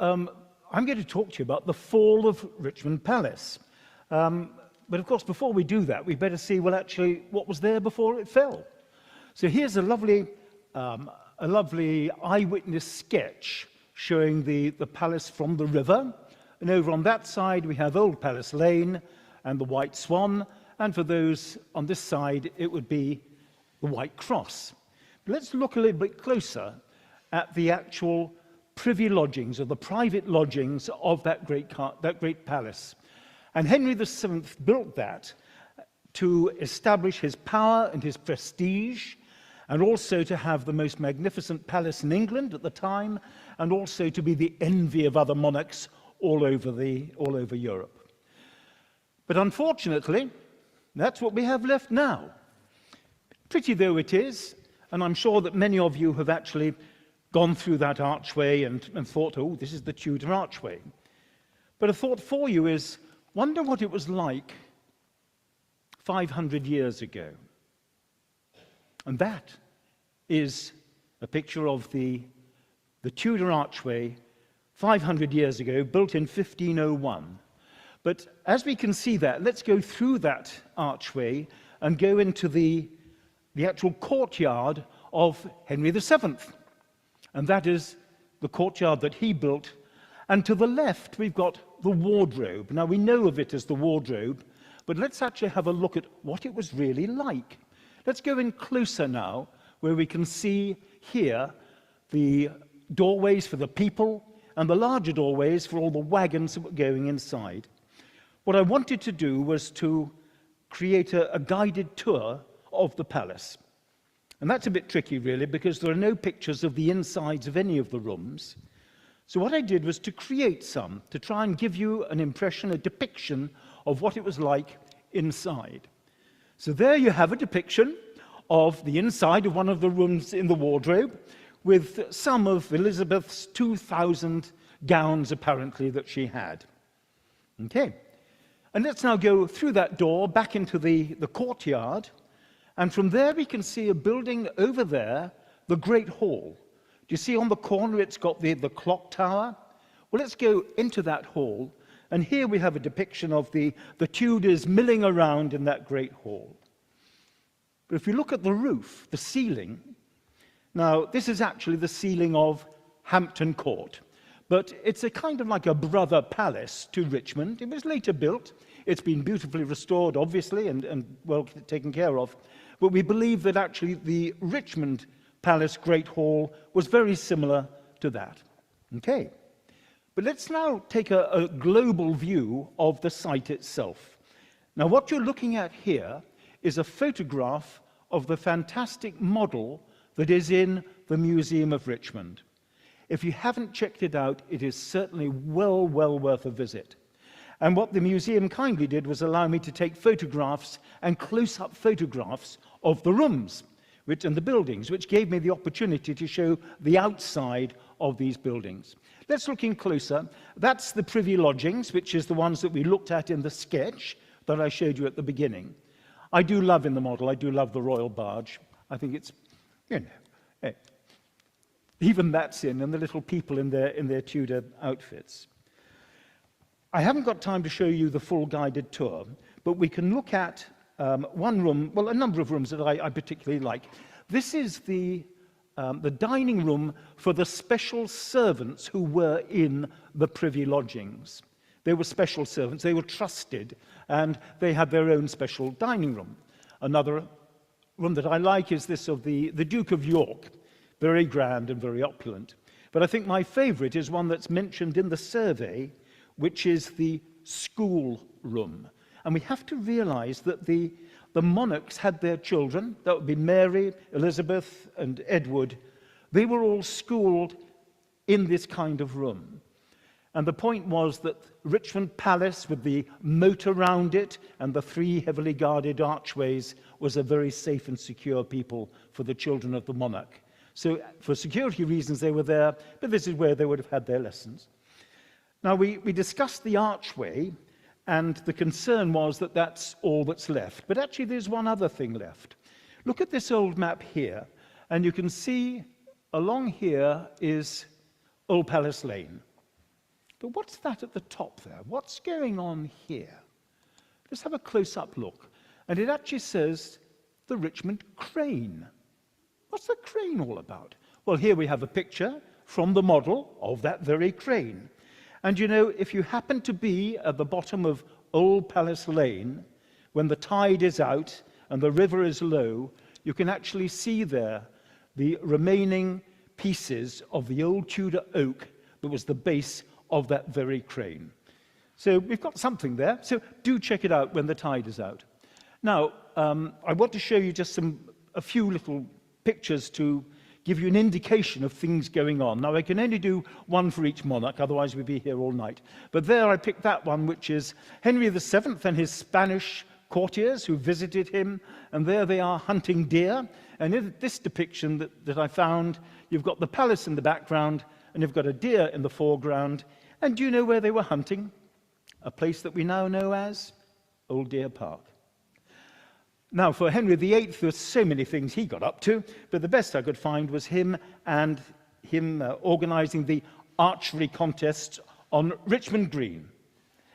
I'm going to talk to you about the fall of Richmond Palace. But of course, before we do that, we better see, well, actually, what was there before it fell. So here's a lovely eyewitness sketch showing the palace from the river. And over on that side, we have Old Palace Lane and the White Swan. And for those on this side, it would be the White Cross. But let's look a little bit closer at the actual privy lodgings, or the private lodgings of that great palace. And Henry VII built that to establish his power and his prestige, and also to have the most magnificent palace in England at the time, and also to be the envy of other monarchs all over Europe. But unfortunately, that's what we have left now. Pretty though it is, and I'm sure that many of you have actually gone through that archway and thought, oh, this is the Tudor archway. But a thought for you is, wonder what it was like 500 years ago. And that is a picture of the Tudor archway 500 years ago, built in 1501. But as we can see that, let's go through that archway and go into the actual courtyard of Henry VII. And that is the courtyard that he built. And to the left, we've got the wardrobe. Now, we know of it as the wardrobe, but let's actually have a look at what it was really like. Let's go in closer now, where we can see here the doorways for the people and the larger doorways for all the wagons that were going inside. What I wanted to do was to create a guided tour of the palace. And that's a bit tricky, really, because there are no pictures of the insides of any of the rooms. So what I did was to create some, to try and give you an impression, a depiction of what it was like inside. So there you have a depiction of the inside of one of the rooms in the wardrobe, with some of Elizabeth's 2,000 gowns, apparently, that she had. Okay. And let's now go through that door back into the courtyard. And from there, we can see a building over there, the Great Hall. Do you see on the corner it's got the clock tower? Well, let's go into that hall. And here we have a depiction of the Tudors milling around in that Great Hall. But if you look at the roof, the ceiling, now this is actually the ceiling of Hampton Court. But it's a kind of like a brother palace to Richmond. It was later built. It's been beautifully restored, obviously, and well taken care of. But we believe that actually the Richmond Palace Great Hall was very similar to that. Okay. But let's now take a global view of the site itself. Now, what you're looking at here is a photograph of the fantastic model that is in the Museum of Richmond. If you haven't checked it out, it is certainly well worth a visit. And what the museum kindly did was allow me to take photographs and close-up photographs of the rooms and the buildings, which gave me the opportunity to show the outside of these buildings. Let's look in closer. That's the privy lodgings, which is the ones that we looked at in the sketch that I showed you at the beginning. I do love in the model, I do love the royal barge. I think it's, even that's in, and the little people in their Tudor outfits. I haven't got time to show you the full guided tour, but we can look at one room, well, a number of rooms that I particularly like. This is the dining room for the special servants who were in the privy lodgings. They were special servants, they were trusted, and they had their own special dining room. Another room that I like is this of the Duke of York, very grand and very opulent. But I think my favorite is one that's mentioned in the survey, which is the school room. And we have to realize that the monarchs had their children, that would be Mary, Elizabeth, and Edward. They were all schooled in this kind of room. And the point was that Richmond Palace, with the moat around it and the 3 heavily guarded archways, was a very safe and secure people for the children of the monarch. So for security reasons, they were there, but this is where they would have had their lessons. Now, we discussed the archway, and the concern was that that's all that's left. But actually, there's one other thing left. Look at this old map here, and you can see along here is Old Palace Lane. But what's that at the top there? What's going on here? Let's have a close-up look. And it actually says the Richmond crane. What's the crane all about? Well, here we have a picture from the model of that very crane. And you know, if you happen to be at the bottom of Old Palace Lane, when the tide is out and the river is low, you can actually see there the remaining pieces of the old Tudor oak that was the base of that very crane. So we've got something there. So do check it out when the tide is out. Now, I want to show you just a few little pictures to give you an indication of things going on. Now, I can only do one for each monarch, otherwise we'd be here all night. But there I picked that one, which is Henry VII and his Spanish courtiers who visited him, and there they are hunting deer. And in this depiction that I found, you've got the palace in the background, and you've got a deer in the foreground. And do you know where they were hunting? A place that we now know as Old Deer Park. Now, for Henry VIII, there were so many things he got up to, but the best I could find was him organizing the archery contests on Richmond Green.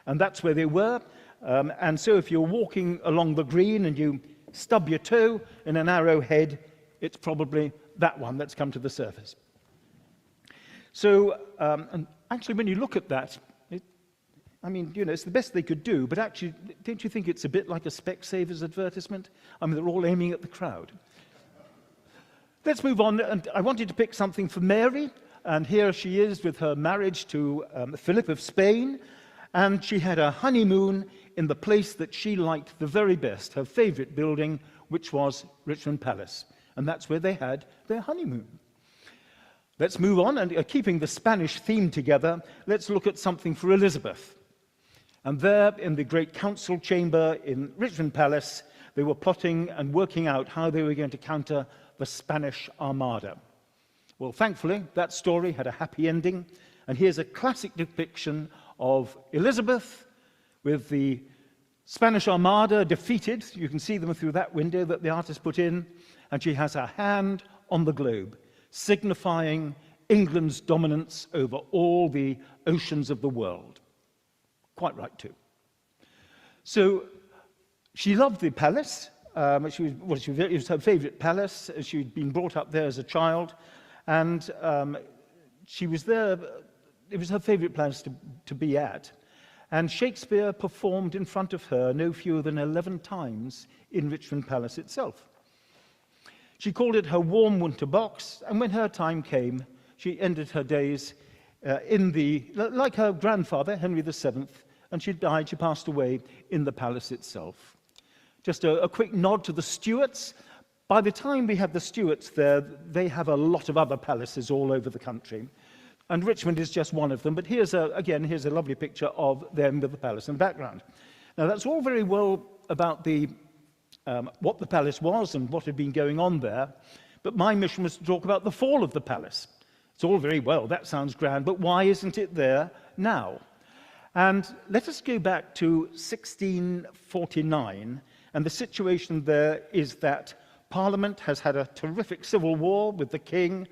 And that's where they were. And so if you're walking along the green and you stub your toe in an arrowhead, it's probably that one that's come to the surface. So, and actually, when you look at that, I mean, you know, it's the best they could do, but actually, don't you think it's a bit like a Specsavers advertisement? I mean, they're all aiming at the crowd. Let's move on, and I wanted to pick something for Mary, and here she is with her marriage to Philip of Spain, and she had a honeymoon in the place that she liked the very best, her favorite building, which was Richmond Palace, and that's where they had their honeymoon. Let's move on, and keeping the Spanish theme together, let's look at something for Elizabeth. And there, in the great council chamber in Richmond Palace, they were plotting and working out how they were going to counter the Spanish Armada. Well, thankfully, that story had a happy ending, and here's a classic depiction of Elizabeth with the Spanish Armada defeated. You can see them through that window that the artist put in, and she has her hand on the globe, signifying England's dominance over all the oceans of the world. Quite right, too. So she loved the palace. It was her favorite palace. She'd been brought up there as a child, and she was there. It was her favorite place to be at. And Shakespeare performed in front of her no fewer than 11 times in Richmond Palace itself. She called it her warm winter box, and when her time came, she ended her days like her grandfather, Henry VII, and she died, she passed away in the palace itself. Just a quick nod to the Stuarts. By the time we have the Stuarts there, they have a lot of other palaces all over the country. And Richmond is just one of them, but here's a lovely picture of them with the palace in the background. Now, that's all very well about what the palace was and what had been going on there, but my mission was to talk about the fall of the palace. It's all very well, that sounds grand, but why isn't it there now? And let us go back to 1649, and the situation there is that Parliament has had a terrific civil war with the king.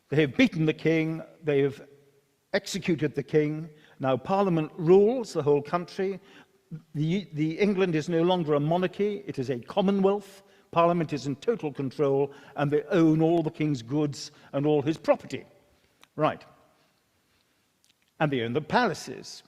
They have beaten the king, they have executed the king. Now Parliament rules the whole country. The England is no longer a monarchy, it is a commonwealth. Parliament is in total control, and they own all the king's goods and all his property. Right. And they own the palaces.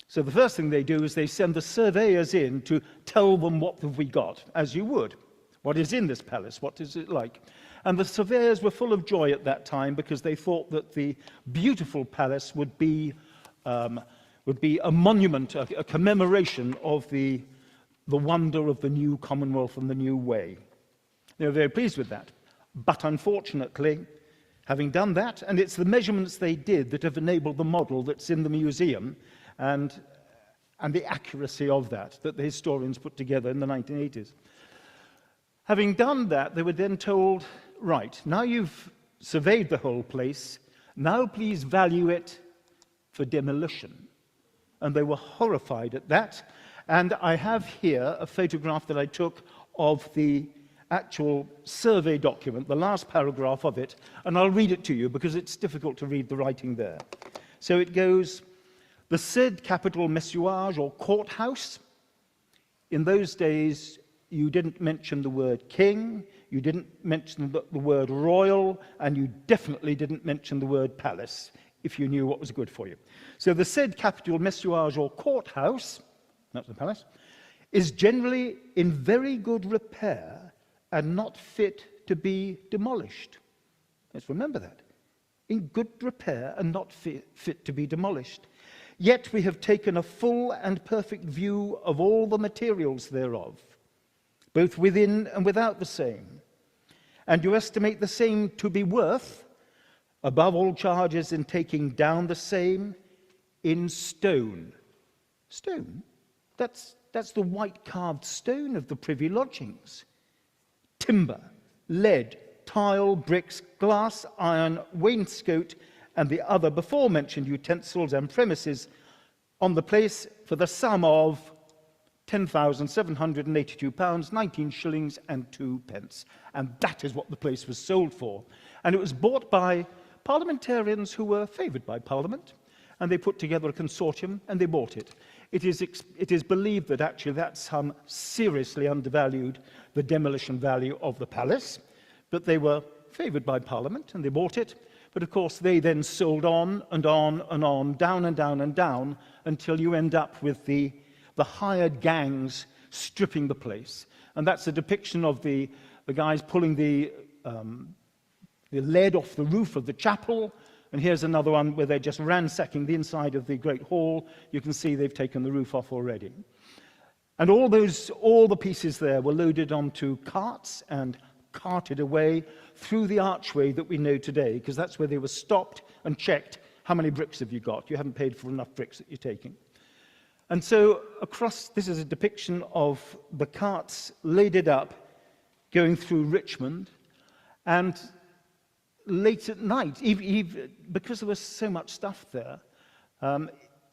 So the first thing they do is they send the surveyors in to tell them what have we got, as you would. What is in this palace? What is it like? And the surveyors were full of joy at that time because they thought that the beautiful palace would be a monument, a commemoration of the wonder of the new Commonwealth and the new way. They were very pleased with that. But unfortunately, having done that, and it's the measurements they did that have enabled the model that's in the museum, and the accuracy of that the historians put together in the 1980s. Having done that, they were then told, right, now you've surveyed the whole place, now please value it for demolition. And they were horrified at that. And I have here a photograph that I took of the actual survey document, the last paragraph of it, and I'll read it to you because it's difficult to read the writing there. So it goes, The said capital messuage or courthouse, in those days you didn't mention the word king, you didn't mention the word royal, and you definitely didn't mention the word palace if you knew what was good for you. So the said capital messuage or courthouse, that's the palace, is generally in very good repair and not fit to be demolished. Let's remember that. In good repair and not fit to be demolished. Yet we have taken a full and perfect view of all the materials thereof, both within and without the same, and you estimate the same to be worth, above all charges in taking down the same, in stone. Stone? That's the white carved stone of the privy lodgings. Timber, lead, tile, bricks, glass, iron, wainscot, and the other before-mentioned utensils and premises on the place for the sum of £10,782, 19 shillings and 2 pence. And that is what the place was sold for. And it was bought by parliamentarians who were favoured by Parliament, and they put together a consortium and they bought it. It is believed that actually that sum seriously undervalued the demolition value of the palace, but they were favoured by Parliament and they bought it. But of course they then sold on and on and on, down and down and down, until you end up with the hired gangs stripping the place. And that's a depiction of the guys pulling the lead off the roof of the chapel. And here's another one where they're just ransacking the inside of the Great Hall. You can see they've taken the roof off already. And all the pieces there were loaded onto carts and carted away through the archway that we know today, because that's where they were stopped and checked. How many bricks have you got? You haven't paid for enough bricks that you're taking. And so this is a depiction of the carts loaded up going through Richmond. And late at night, because there was so much stuff there,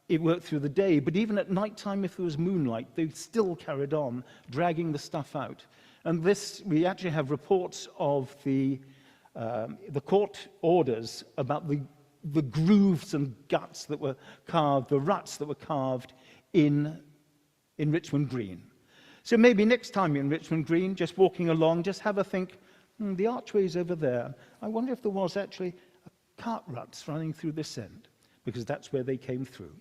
it worked through the day. But even at night time, if there was moonlight, they still carried on dragging the stuff out. And we actually have reports of the court orders about the grooves and guts that were carved, the ruts that were carved in Richmond Green. So maybe next time you're in Richmond Green, just walking along, just have a think, the archway's over there. I wonder if there was actually a cart ruts running through this end, because that's where they came through.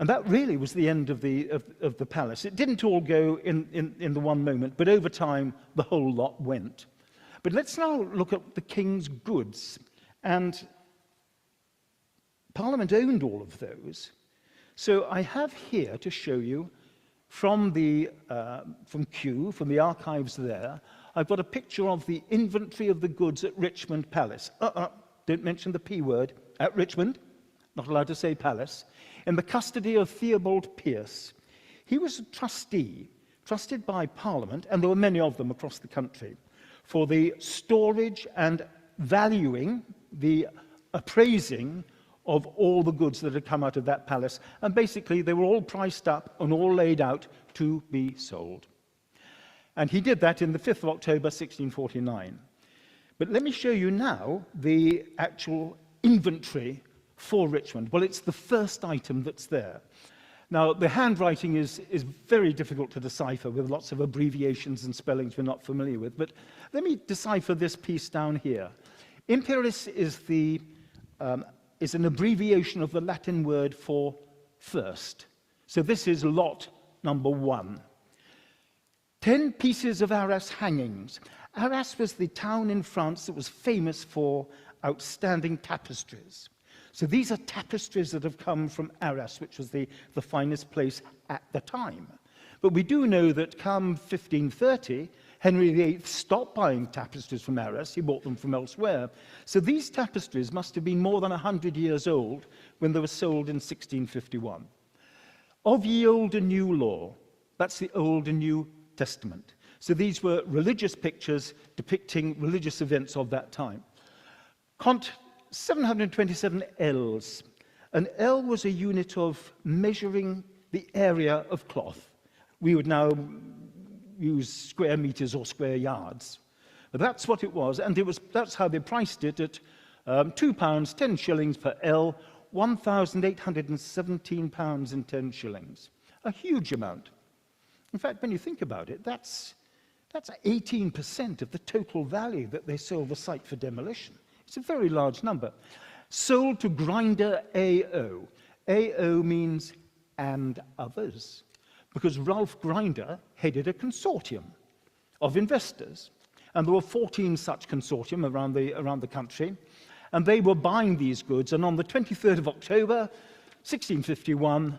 And that really was the end of the palace. It didn't all go in the one moment, but over time, the whole lot went. But let's now look at the king's goods. And Parliament owned all of those. So I have here to show you from Kew, from the archives there, I've got a picture of the inventory of the goods at Richmond Palace. Don't mention the P word. At Richmond, not allowed to say palace. In the custody of Theobald Pierce. He was a trustee, trusted by Parliament, and there were many of them across the country, for the storage and valuing, the appraising of all the goods that had come out of that palace. And basically, they were all priced up and all laid out to be sold. And he did that in the 5th of October, 1649. But let me show you now the actual inventory for Richmond. Well, it's the first item that's there. Now, the handwriting is very difficult to decipher with lots of abbreviations and spellings we're not familiar with. But let me decipher this piece down here. Imperius is an abbreviation of the Latin word for first. So this is lot number 1. 10 pieces of Arras hangings. Arras was the town in France that was famous for outstanding tapestries. So these are tapestries that have come from Arras, which was the finest place at the time. But we do know that come 1530, Henry VIII stopped buying tapestries from Arras. He bought them from elsewhere. So these tapestries must have been more than 100 years old when they were sold in 1651. Of ye old and new law, that's the Old and New Testament. So these were religious pictures depicting religious events of that time. Cont 727 ells. An ell was a unit of measuring the area of cloth. We would now use square meters or square yards. But that's what it was, and that's how they priced it at £2, 10 shillings per ell, £1,817 and 10 shillings. A huge amount. In fact, when you think about it, that's 18% of the total value that they sold the site for demolition. It's a very large number. Sold to Grinder AO. AO means and others, because Ralph Grinder headed a consortium of investors, and there were 14 such consortium around the country, and they were buying these goods, and on the 23rd of October, 1651,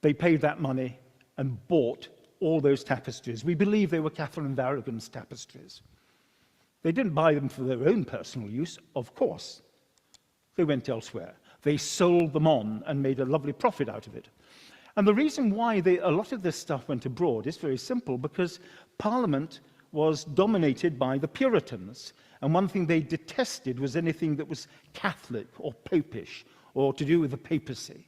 they paid that money and bought all those tapestries. We believe they were Catherine of Aragon's tapestries. They didn't buy them for their own personal use, of course. They went elsewhere. They sold them on and made a lovely profit out of it. And the reason why a lot of this stuff went abroad is very simple, because Parliament was dominated by the Puritans, and one thing they detested was anything that was Catholic or Popish or to do with the papacy.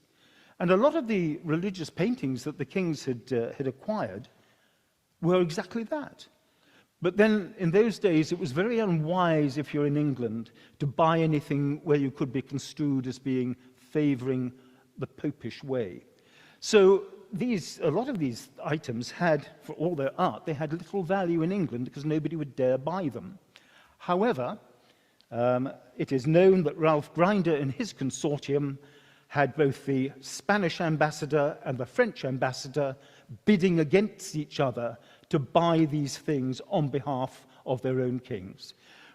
And a lot of the religious paintings that the kings had acquired were exactly that. But then, in those days, it was very unwise, if you're in England, to buy anything where you could be construed as being favouring the Popish way. So a lot of these items had, for all their art, they had little value in England because nobody would dare buy them. However, it is known that Ralph Grinder and his consortium had both the Spanish ambassador and the French ambassador bidding against each other to buy these things on behalf of their own kings.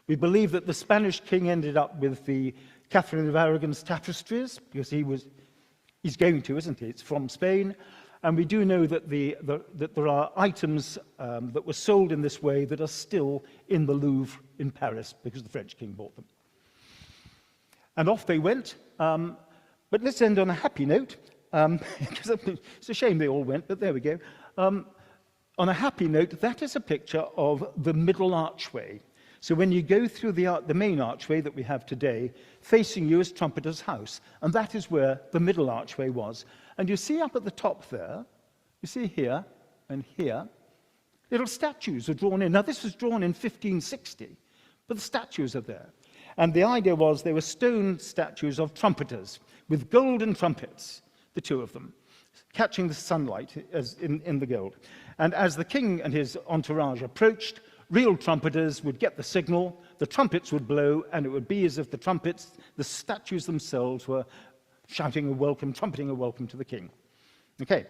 We believe that the Spanish king ended up with the Catherine of Aragon's tapestries, because he's going to, isn't he? It's from Spain. And we do know that that there are items that were sold in this way that are still in the Louvre in Paris, because the French king bought them. And off they went. But let's end on a happy note, because it's a shame they all went, but there we go. On a happy note, that is a picture of the middle archway. So when you go through the main archway that we have today, facing you is Trumpeter's house, and that is where the middle archway was. And you see up at the top there, you see here and here, little statues are drawn in. Now, this was drawn in 1560, but the statues are there. And the idea was they were stone statues of trumpeters with golden trumpets, the two of them, catching the sunlight as in the gold. And as the king and his entourage approached, real trumpeters would get the signal, the trumpets would blow, and it would be as if the statues themselves were shouting a welcome, trumpeting a welcome to the king. Okay.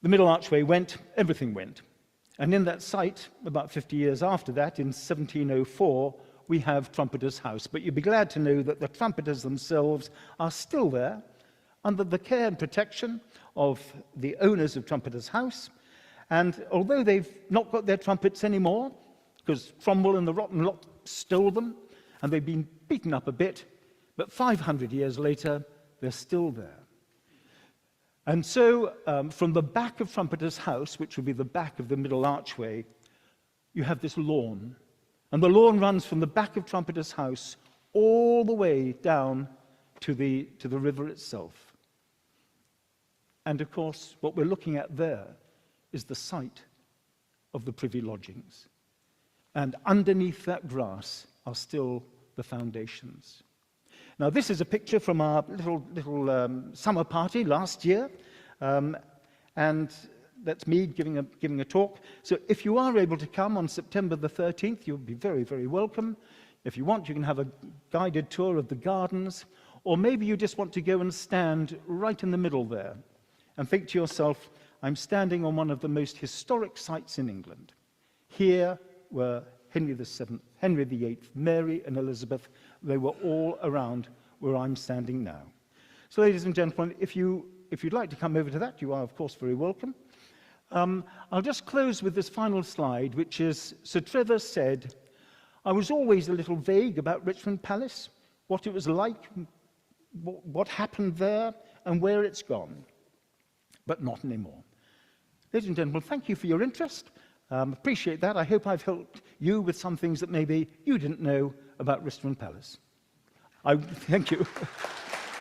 The middle archway went, everything went. And in that site, about 50 years after that, in 1704, we have Trumpeter's house. But you'll be glad to know that the trumpeters themselves are still there, under the care and protection of the owners of Trumpeter's house. And although they've not got their trumpets anymore, because Cromwell and the rotten lot stole them, and they've been beaten up a bit, but 500 years later, they're still there. And so, from the back of Trumpeter's house, which would be the back of the middle archway, you have this lawn. And the lawn runs from the back of Trumpeter's house all the way down to the river itself. And of course, what we're looking at there is the site of the Privy Lodgings. And underneath that grass are still the foundations. Now, this is a picture from our little summer party last year, and that's me giving a talk. So if you are able to come on September the 13th, you'll be very, very welcome. If you want, you can have a guided tour of the gardens, or maybe you just want to go and stand right in the middle there and think to yourself, I'm standing on one of the most historic sites in England. Here were Henry VII, Henry VIII, Mary and Elizabeth. They were all around where I'm standing now. So, ladies and gentlemen, if you'd like to come over to that, you are, of course, very welcome. I'll just close with this final slide, which is, Sir Trevor said, I was always a little vague about Richmond Palace, what it was like, what happened there, and where it's gone. But not anymore. Ladies and gentlemen, thank you for your interest. Appreciate that. I hope I've helped you with some things that maybe you didn't know about Richmond Palace. Thank you.